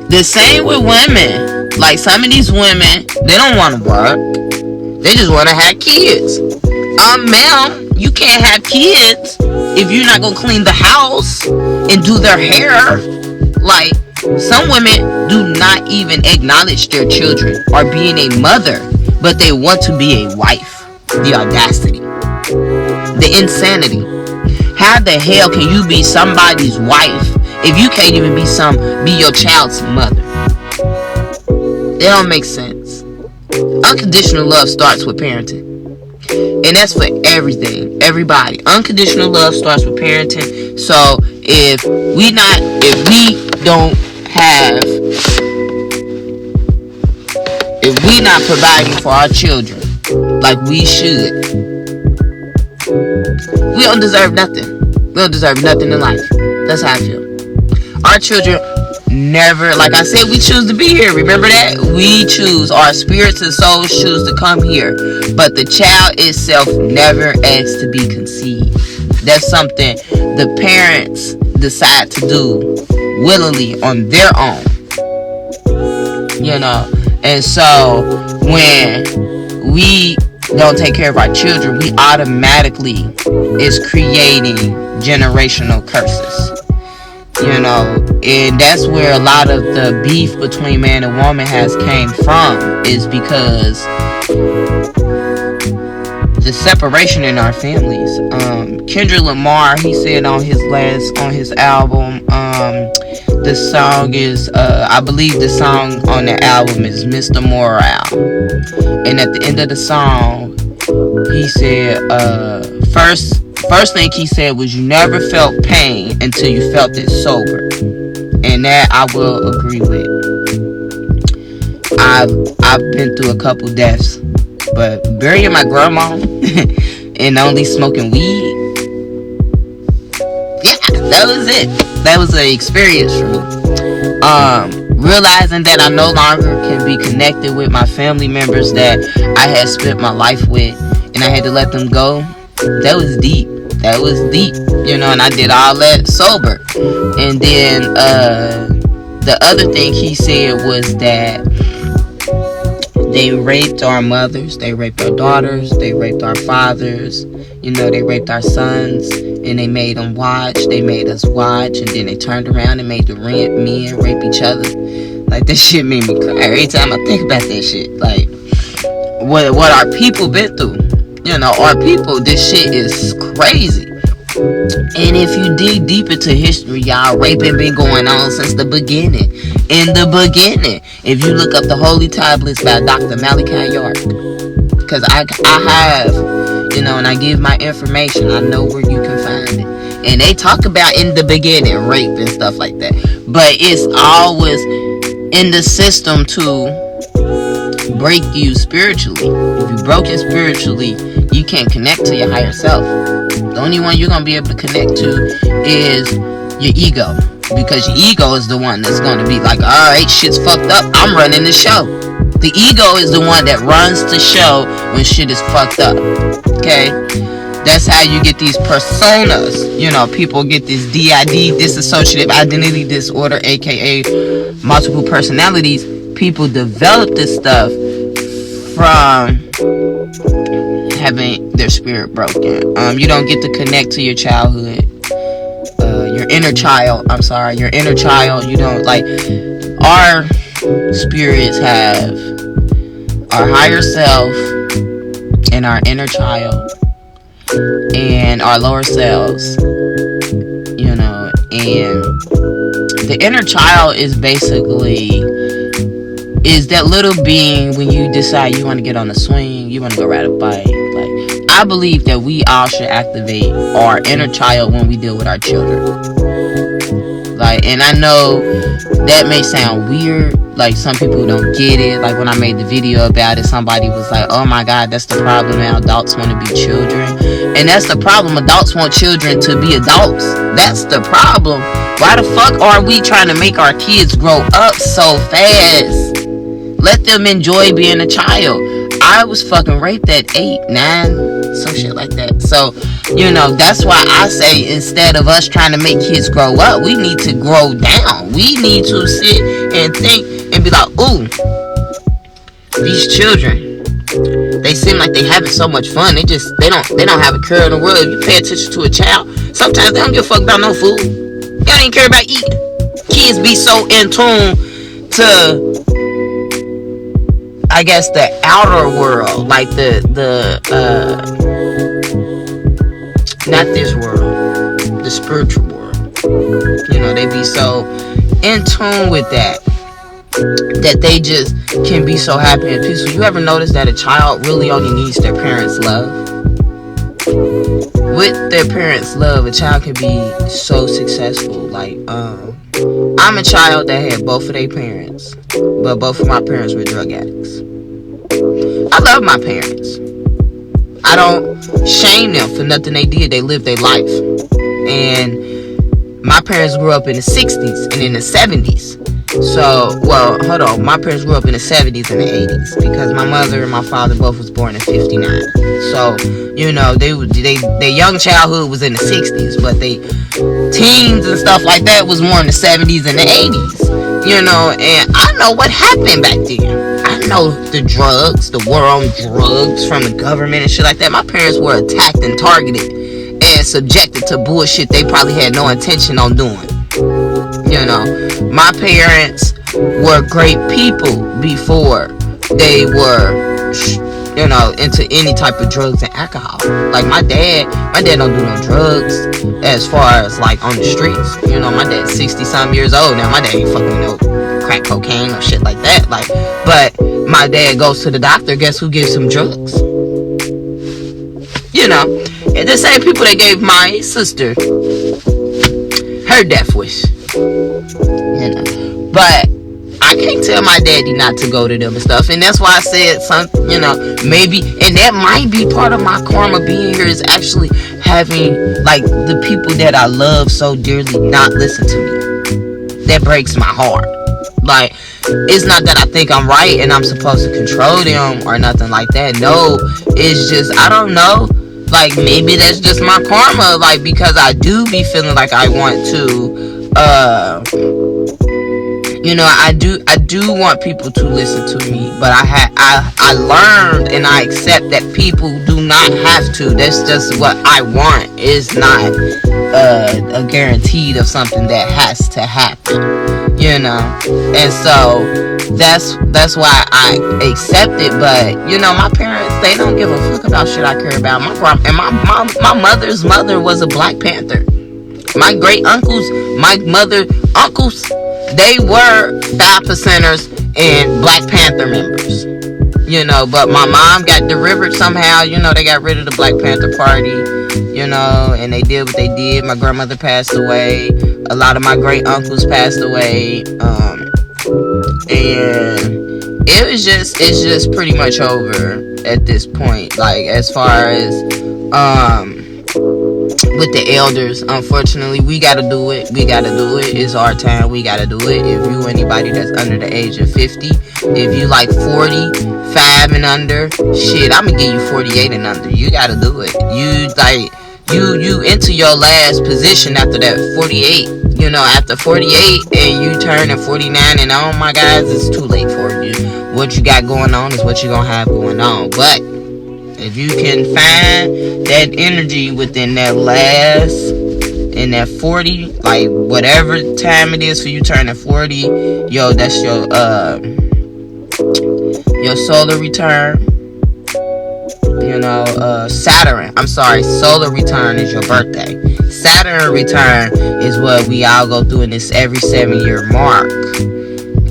the same with women. Like, some of these women, they don't want to work. They just want to have kids. Ma'am, you can't have kids if you're not going to clean the house and do their hair. Like, some women do not even acknowledge their children or being a mother, but they want to be a wife. The audacity. The insanity. How the hell can you be somebody's wife if you can't even be your child's mother? It don't make sense. Unconditional love starts with parenting. And that's for everything. Everybody. Unconditional love starts with parenting. So if we not providing for our children like we should, we don't deserve nothing. We don't deserve nothing in life. That's how I feel. Our children never, like I said, we choose to be here. Remember that? We choose. Our spirits and souls choose to come here. But the child itself never asks to be conceived. That's something the parents decide to do willingly on their own. And so when we don't take care of our children, we automatically is creating generational curses. And that's where a lot of the beef between man and woman has came from, is because the separation in our families. Kendrick Lamar, he said on his album, the song is, I believe the song on the album is Mr. Morale. And at the end of the song, he said, first thing he said was, you never felt pain until you felt it sober. And that I will agree with. I've been through a couple deaths, but burying my grandma and only smoking weed, yeah, that was it. That was an experience for me. Realizing that I no longer can be connected with my family members that I had spent my life with, and I had to let them go. That was deep. That was deep, and I did all that sober. And then the other thing he said was that they raped our mothers, they raped our daughters, they raped our fathers, they raped our sons, and they made them watch, they made us watch, and then they turned around and made the men rape each other. Like, that shit made me cry every time I think about that shit. Like, what our people been through. Our people, this shit is crazy. And if you dig deep into history, y'all, raping been going on since the beginning. In the beginning, if you look up the Holy Tablets by Dr. Malachi York, because I have, and I give my information, I know where you can find it. And they talk about in the beginning rape and stuff like that. But it's always in the system to break you spiritually. If you broken spiritually, you can't connect to your higher self. The only one you're gonna be able to connect to is your ego, because your ego is the one that's gonna be like, alright, shit's fucked up, I'm running the show. The ego is the one that runs the show when shit is fucked up. Okay? That's how you get these personas. People get this DID, dissociative identity disorder, aka multiple personalities. People develop this stuff from having their spirit broken. You don't get to connect to your childhood, your inner child. Your inner child. You don't, like, our spirits have our higher self and our inner child and our lower selves, and the inner child is that little being when you decide you want to get on a swing, you want to go ride a bike. Like, I believe that we all should activate our inner child when we deal with our children. Like, and I know that may sound weird, like some people don't get it. Like when I made the video about it, somebody was like, oh my god, that's the problem, man, adults want to be children. And that's the problem, adults want children to be adults. That's the problem. Why the fuck are we trying to make our kids grow up so fast? Let them enjoy being a child. I was fucking raped at 8, 9, some shit like that. So, that's why I say, instead of us trying to make kids grow up, we need to grow down. We need to sit and think and be like, ooh, these children, they seem like they having so much fun. They don't have a care in the world. If you pay attention to a child, sometimes they don't give a fuck about no food. They don't even care about eating. Kids be so in tune to, I guess, the outer world, like not this world, the spiritual world. They be so in tune with that they just can be so happy and peaceful. You ever notice that a child really only needs their parents' love? With their parents' love, a child can be so successful. Like, I'm a child that had both of their parents, but both of my parents were drug addicts. I love my parents. I don't shame them for nothing they did. They lived their life. And my parents grew up in the 60s and in the 70s. So, hold on. My parents grew up in the 70s and the 80s, because my mother and my father both was born in 59. So, their young childhood was in the 60s, but they teens and stuff like that was more in the 70s and the 80s. And I know what happened back then. I know the drugs, the war on drugs from the government and shit like that. My parents were attacked and targeted and subjected to bullshit they probably had no intention on doing. My parents were great people before they were, into any type of drugs and alcohol. Like my dad don't do no drugs as far as like on the streets. My dad's 60-something years old now. My dad ain't fucking no crack cocaine or shit like that. Like, but my dad goes to the doctor. Guess who gives him drugs? And the same people that gave my sister her death wish. But I can't tell my daddy not to go to them and stuff. And that's why I said something, maybe, and that might be part of my karma being here, is actually having, like, the people that I love so dearly not listen to me. That breaks my heart. Like, it's not that I think I'm right and I'm supposed to control them or nothing like that. No, it's just, I don't know. Like, maybe that's just my karma. Like, because I do be feeling like I want to, you know, I do want people to listen to me, but I learned and I accept that people do not have to. That's just what I want. It's not a guaranteed of something that has to happen, you know. And so that's why I accept it. But you know, my parents, they don't give a fuck about shit I care about. My mother's mother was a Black Panther. My great uncles, my mother uncles, they were 5%ers and Black Panther members, you know. But my mom got delivered somehow, you know. They got rid of the Black Panther Party, you know, and they did what they did. My grandmother passed away. A lot of my great uncles passed away, and it's just pretty much over at this point. Like, as far as with the elders, unfortunately, we gotta do it. It's our time. We gotta do it. If you anybody that's under the age of 50, if you like 45 and under, shit, I'm gonna give you 48 and under. You gotta do it. You into your last position after that 48. You know, after 48 and you turning 49 and oh my guys, it's too late for you. What you got going on is what you gonna have going on. But if you can find that energy within that last, in that 40, like whatever time it is for you turning 40, yo, that's your solar return. You know, Saturn. I'm sorry, solar return is your birthday. Saturn return is what we all go through in this every 7-year mark.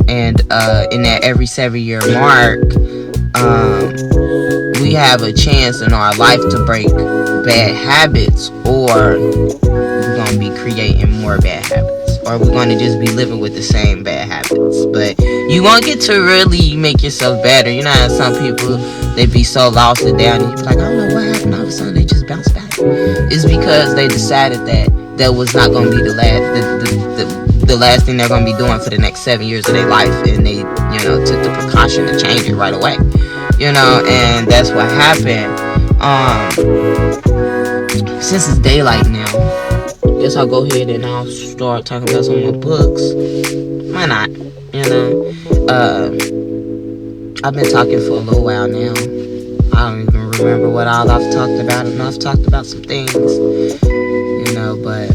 And in that every 7-year mark, we have a chance in our life to break bad habits, or we're going to be creating more bad habits, or we're going to just be living with the same bad habits. But you won't get to really make yourself better. You know how some people, they be so lost and down, and you be like, I don't know what happened, all of a sudden they just bounce back. It's because they decided that was not going to be the last thing they're going to be doing for the next 7 years of their life, and they, you know, took the precaution to change it right away. You know, and that's what happened. Since it's daylight now, guess I'll go ahead and I'll start talking about some of my books. Why not? You know, I've been talking for a little while now. I don't even remember what all I've talked about, and I've talked about some things, you know. But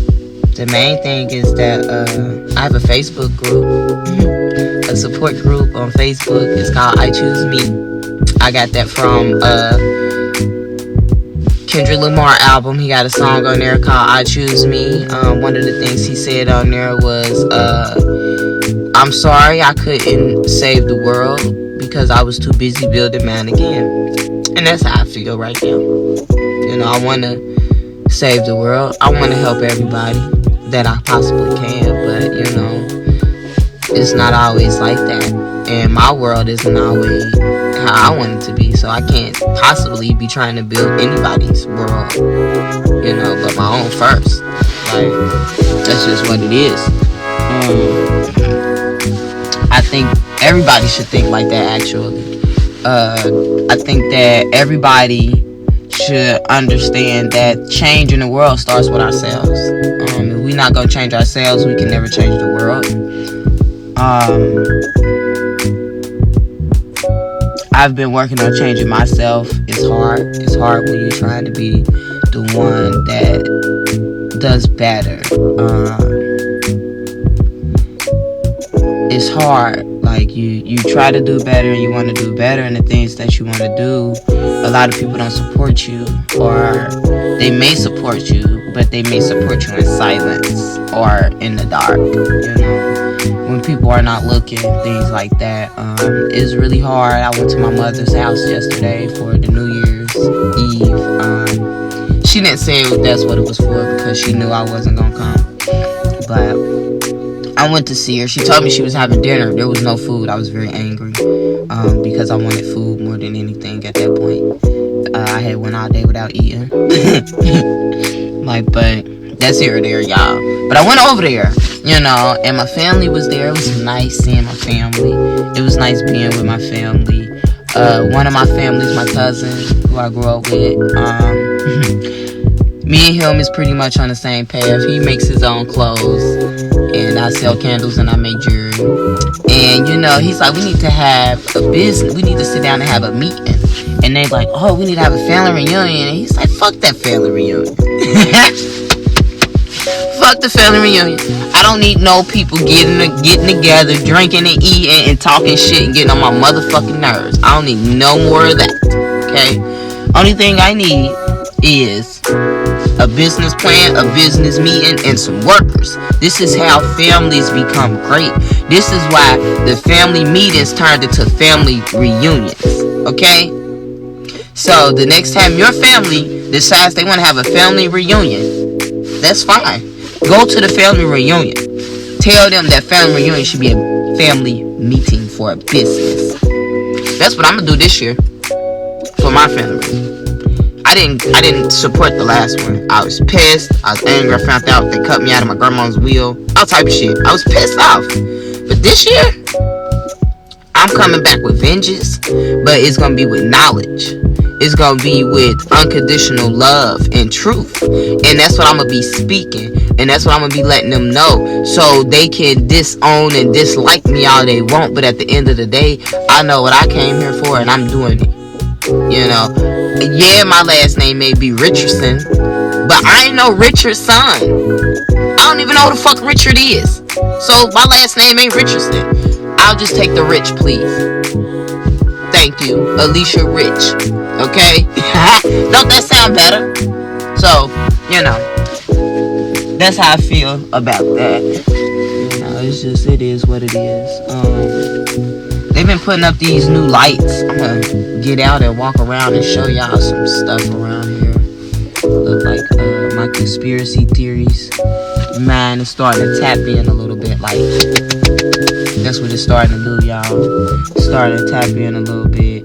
the main thing is that I have a Facebook group, a support group on Facebook. It's called I Choose Me. I got that from Kendrick Lamar album. He got a song on there called I Choose Me. One of the things he said on there was, I'm sorry I couldn't save the world because I was too busy building mine again. And that's how I feel right now. You know, I want to save the world. I want to help everybody that I possibly can. But, you know, it's not always like that. And my world isn't always how I want it to be, so I can't possibly be trying to build anybody's world, you know, but my own first. Like, that's just what it is. I think everybody should think like that, actually. I think that everybody should understand that change in the world starts with ourselves. If we're not going to change ourselves, we can never change the world. I've been working on changing myself. It's hard. It's hard when you're trying to be the one that does better. It's hard. Like, you try to do better and you want to do better in the things that you want to do. A lot of people don't support you, or they may support you, but they may support you in silence or in the dark, you know. When people are not looking, things like that. It's really hard. I went to my mother's house yesterday for the New Year's Eve. She didn't say that's what it was for because she knew I wasn't gonna come. But I went to see her. She told me she was having dinner. There was no food. I was very angry because I wanted food more than anything at that point. I had went all day without eating. But that's here or there, y'all. But I went over there, you know, and my family was there. It was nice seeing my family. It was nice being with my family. One of my families, my cousin, who I grew up with, me and him is pretty much on the same path. He makes his own clothes, and and I sell candles and I make jewelry. And you know, he's like, we need to have a business. We need to sit down and have a meeting. And they're like, oh, we need to have a family reunion. And he's like, fuck that family reunion. Fuck the family reunion. I don't need no people getting together, drinking and eating and talking shit and getting on my motherfucking nerves. I don't need no more of that. Okay? Only thing I need is a business plan, a business meeting, and some workers. This is how families become great. This is why the family meetings turned into family reunions. Okay? So the next time your family decides they want to have a family reunion, that's fine. Go to the family reunion. Tell them that family reunion should be a family meeting for a business. That's what I'm gonna do this year for my family reunion. I didn't support the last one. I was pissed. I was angry. I found out they cut me out of my grandma's will. All type of shit. I was pissed off. But this year, I'm coming back with vengeance. But it's gonna be with knowledge. It's gonna be with unconditional love and truth. And that's what I'm gonna be speaking. And that's what I'm gonna be letting them know. So they can disown and dislike me all they want. But at the end of the day, I know what I came here for and I'm doing it. You know, yeah, my last name may be Richardson, but I ain't no Richard's son. I don't even know who the fuck Richard is. So my last name ain't Richardson. I'll just take the Rich, please. Thank you, Alicia Rich. Okay? Don't that sound better? So, you know, that's how I feel about that. You know, it's just, it is what it is. They've been putting up these new lights. I'm gonna get out and walk around and show y'all some stuff around here. Look like my conspiracy theories. Mine is starting to tap in a little bit. Like, that's what it's starting to do, y'all. It's starting to tap in a little bit.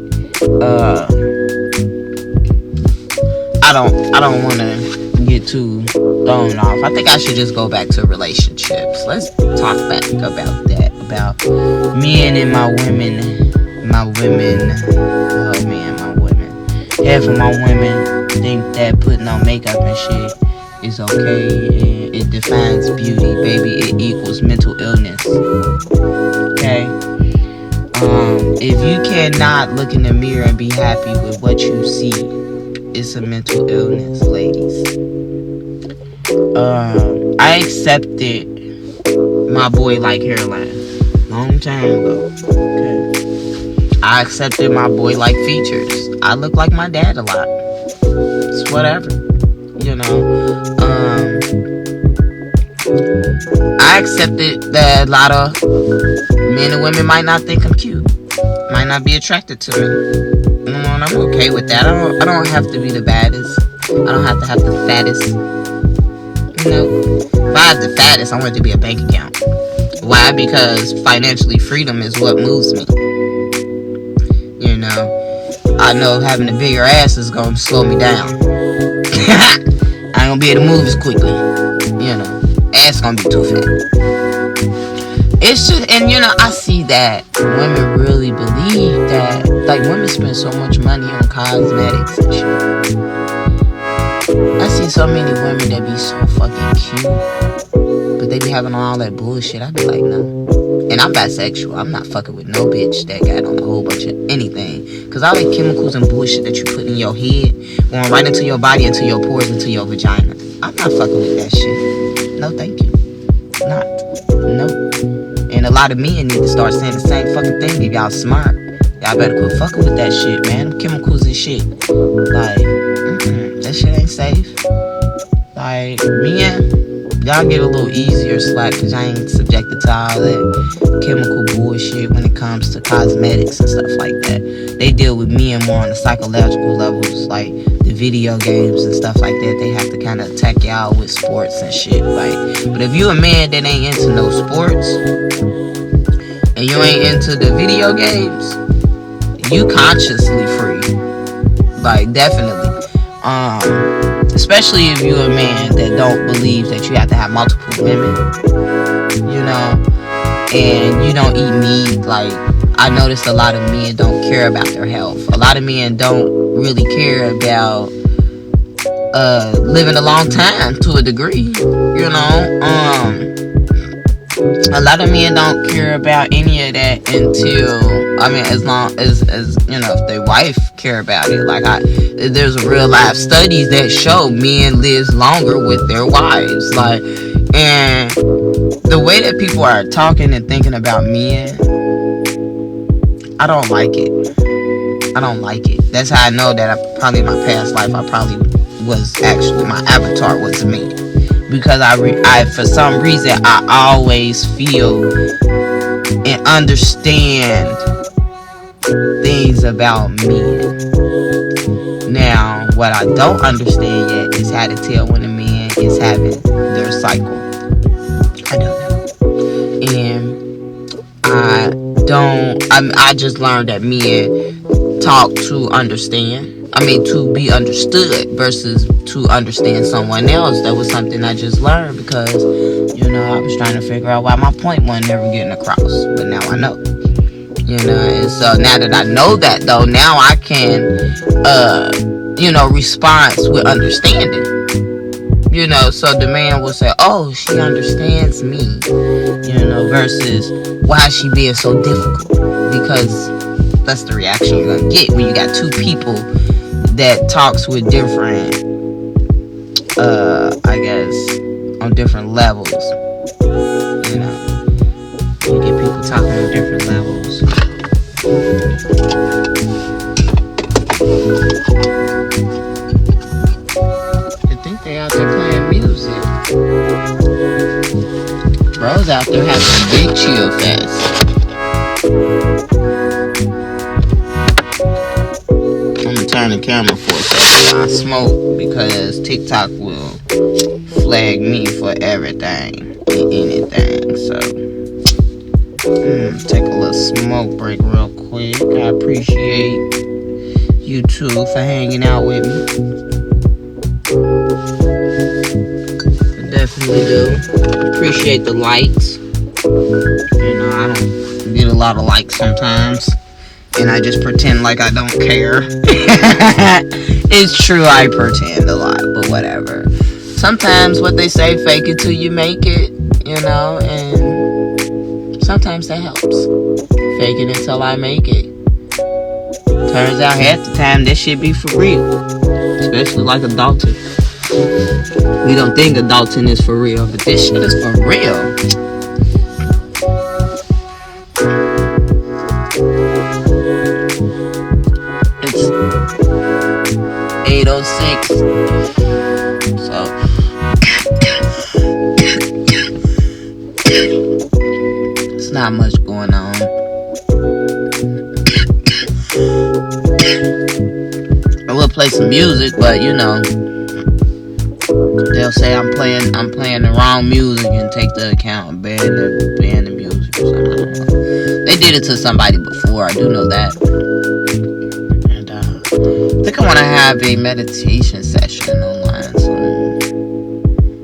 I don't want to get too thrown off. I think I should just go back to relationships. Let's talk back about that. About men and my women. Oh man, my women. Half of my women think that putting on makeup and shit is okay. It defines beauty, baby. It equals mental illness. Okay? If you cannot look in the mirror and be happy with what you see, it's a mental illness, ladies. I accepted my boy like hairline long time ago. Okay. I accepted my boy like features. I look like my dad a lot. It's whatever. You know. I accepted that a lot of men and women might not think I'm cute. Might not be attracted to me. And I'm okay with that. I don't have to be the baddest. I don't have to have the fattest. You know, if I have the fattest, I want it to be a bank account. Why? Because financially freedom is what moves me. You know, I know having a bigger ass is gonna slow me down. I ain't gonna be able to move as quickly. You know, ass gonna be too fat. It's just, and you know, I see that women really believe that, like, women spend so much money on cosmetics and shit. I see so many women that be so fucking cute, but they be having all that bullshit. I be like, no. And I'm bisexual. I'm not fucking with no bitch that got on a whole bunch of anything. Cause all the chemicals and bullshit that you put in your head, going right into your body, into your pores, into your vagina. I'm not fucking with that shit. No, thank you. Not. No. And a lot of men need to start saying the same fucking thing if y'all smart. Y'all better quit fucking with that shit, man. Them chemicals and shit. Like, that shit ain't safe. Like, men, y'all get a little easier slack because I ain't subjected to all that chemical bullshit when it comes to cosmetics and stuff like that. They deal with men more on the psychological levels, like the video games and stuff like that. They have to kind of attack y'all with sports and shit. Like, but if you a man that ain't into no sports and you ain't into the video games, you consciously free. Like, definitely. Especially if you're a man that don't believe that you have to have multiple women, you know, and you don't eat meat. Like, I noticed a lot of men don't care about their health. A lot of men don't really care about living a long time to a degree, you know. A lot of men don't care about any of that until, I mean, as long as you know, if their wife care about it. Like, there's real life studies that show men lives longer with their wives. Like, and the way that people are talking and thinking about men, I don't like it. I don't like it. That's how I know that probably in my past life, I probably was actually, my avatar was a man. Because I for some reason, I always feel and understand things about men. Now, what I don't understand yet is how to tell when a man is having their cycle. I don't know. And I just learned that men talk to understand. I mean, to be understood versus to understand someone else. That was something I just learned because, you know, I was trying to figure out why my point wasn't never getting across. But now I know. You know, and so now that I know that, though, now I can, you know, respond with understanding. You know, so the man will say, oh, she understands me. You know, versus why is she being so difficult? Because that's the reaction you're going to get when you got two people that talks with different, I guess, on different levels. You know, you get people talking on different levels. I think they out there playing music. Bro's out there having a big chill fest. Turn the camera for a second while I smoke because TikTok will flag me for everything and anything. So take a little smoke break real quick. I appreciate you two for hanging out with me. I definitely do. Appreciate the likes. You know, I don't get a lot of likes sometimes. And I just pretend like I don't care. It's true, I pretend a lot, but whatever. Sometimes what they say, fake it till you make it, you know, and sometimes that helps. Fake it until I make it. Turns out half the time this shit be for real. Especially like adulting. We don't think adulting is for real, but this shit is for real. It's 8:06. So it's not much going on. I will play some music, but you know, they'll say I'm playing the wrong music and take the account and ban the music or something. They did it to somebody before, I do know that. And I think I want to have a meditation session online soon.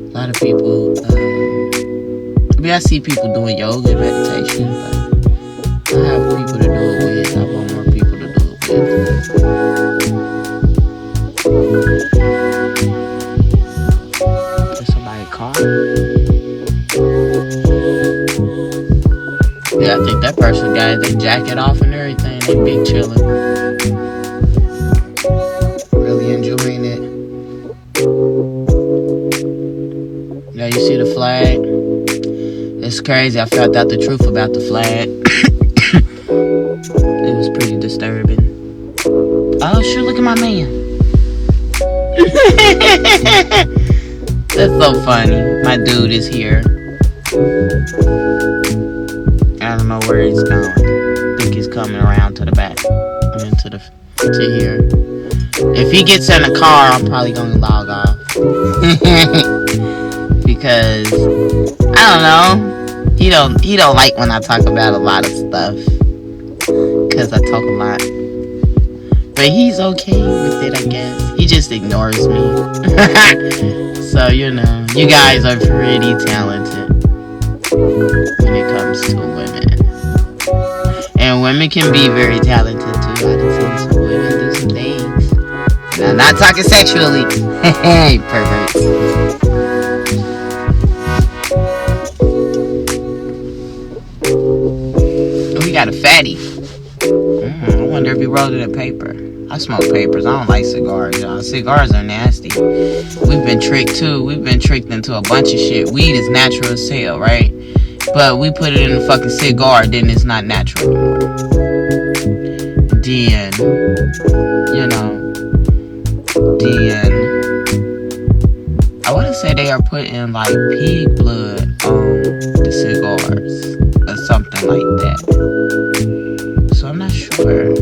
A lot of people, I mean, I see people doing yoga and meditation, but I have people to do it with. I want more people to do it with. Is somebody caught? Yeah, I think that person got their jacket off and everything. They big chilling. Really enjoying it. Now you see the flag? It's crazy. I found out the truth about the flag. It was pretty disturbing. Oh, sure, look at my man. That's so funny. My dude is here. I don't know where he's going. I think he's coming around to the back. I mean, to here. If he gets in the car, I'm probably going to log off. Because I don't know. He don't like when I talk about a lot of stuff. Because I talk a lot. But he's okay with it, I guess. He just ignores me. So, you know, you guys are pretty talented when it comes to women. And women can be very talented too. I done seen some women do some things. And I'm not talking sexually. Hey, perverts. fatty. I wonder if he rolled it in paper. I smoke papers. I don't like cigars, y'all. Cigars are nasty. We've been tricked too. We've been tricked into a bunch of shit. Weed is natural as hell, right? But we put it in a fucking cigar, then it's not natural anymore. Then, I want to say they are putting like pig blood on the cigars or something like that. So I'm not sure.